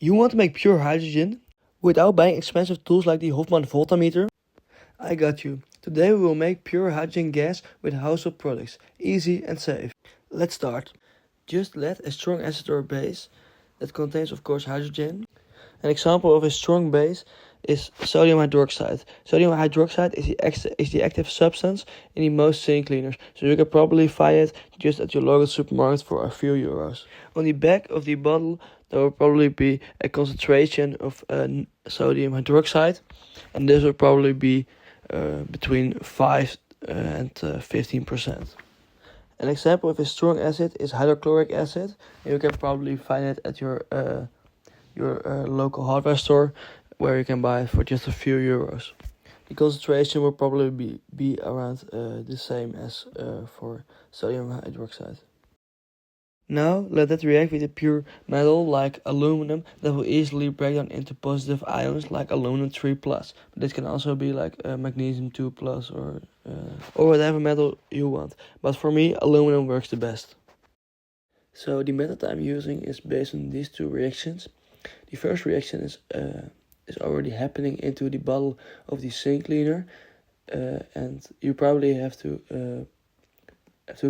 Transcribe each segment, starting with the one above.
You want to make pure hydrogen without buying expensive tools like the Hofmann voltameter? I got you. Today we will make pure hydrogen gas with household products, easy and safe. Let's start. Just let a strong acid or base that contains of course hydrogen. An example of a strong base is sodium hydroxide. Sodium hydroxide is the active substance in the most sink cleaners, so you can probably find it just at your local supermarket for a few euros. On the back of the bottle there will probably be a concentration of sodium hydroxide, and this will probably be between 5 and 15%. An example of a strong acid is hydrochloric acid. You can probably find it at your local hardware store, where you can buy it for just a few euros. The concentration will probably be around the same as for sodium hydroxide. Now let that react with a pure metal like aluminum that will easily break down into positive ions like aluminum 3+. But this can also be like magnesium 2+ or whatever metal you want. But for me, aluminum works the best. So the method I'm using is based on these two reactions. The first reaction is already happening into the bottle of the sink cleaner, and you probably have to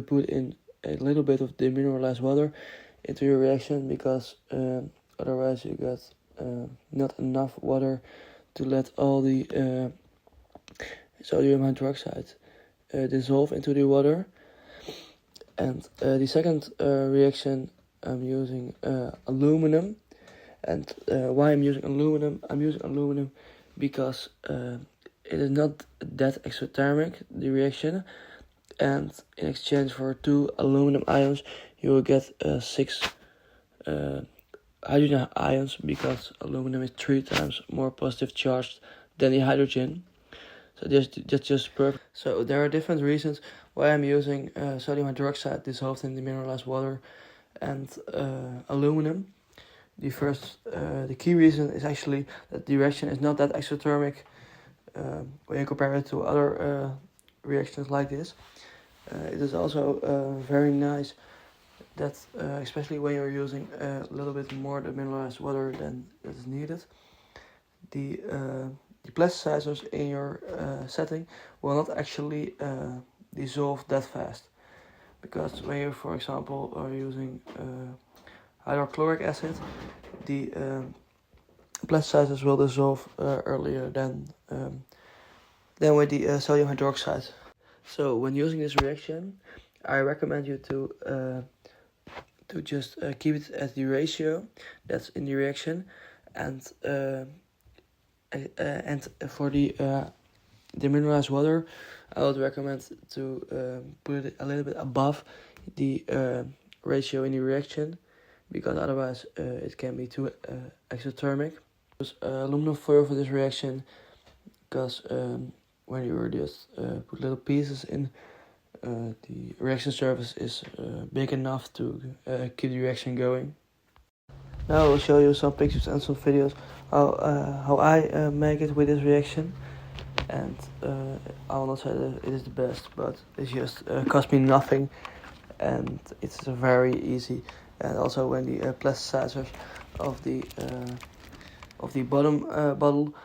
put in a little bit of demineralized water into your reaction, because otherwise you got not enough water to let all the sodium hydroxide dissolve into the water. And the second reaction, I'm using aluminum. And why I'm using aluminum? I'm using aluminum because it is not that exothermic, the reaction. And in exchange for 2 aluminum ions, you will get 6 hydrogen ions, because aluminum is 3 times more positive charged than the hydrogen. So that's just perfect. So there are different reasons why I'm using sodium hydroxide dissolved in demineralized water and aluminum. The key reason is actually that the reaction is not that exothermic when you compare it to other reactions like this. It is also very nice that, especially when you're using a little bit more demineralized water than is needed, the plasticizers in your setting will not actually dissolve that fast. Because when you, for example, are using hydrochloric acid, the plasticizers will dissolve earlier than with the sodium hydroxide. So when using this reaction, I recommend you to just keep it at the ratio that's in the reaction, and for the demineralized water, I would recommend to put it a little bit above the ratio in the reaction, because otherwise it can be too exothermic. Use aluminum foil for this reaction, because when you just put little pieces in, the reaction surface is big enough to keep the reaction going. Now I will show you some pictures and some videos how I make it with this reaction. And I will not say that it is the best, but it just cost me nothing, and it's very easy. And also when the plasticizers of the bottom bottle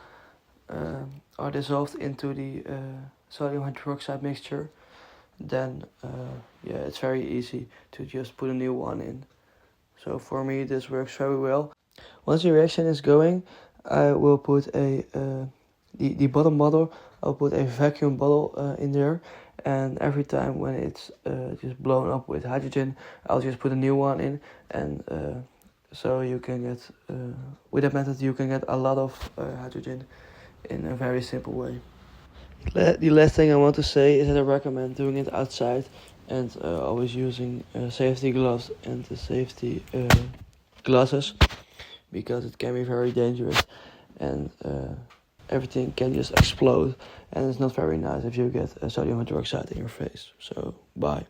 are dissolved into the sodium hydroxide mixture, then it's very easy to just put a new one in. So for me this works very well. Once the reaction is going, I will put the bottom bottle, I'll put a vacuum bottle in there, and every time when it's just blown up with hydrogen, I'll just put a new one in, and so you can get, with that method you can get a lot of hydrogen in a very simple way. The last thing I want to say is that I recommend doing it outside, and always using safety gloves and the safety glasses, because it can be very dangerous, and everything can just explode, and it's not very nice if you get sodium hydroxide in your face. So bye.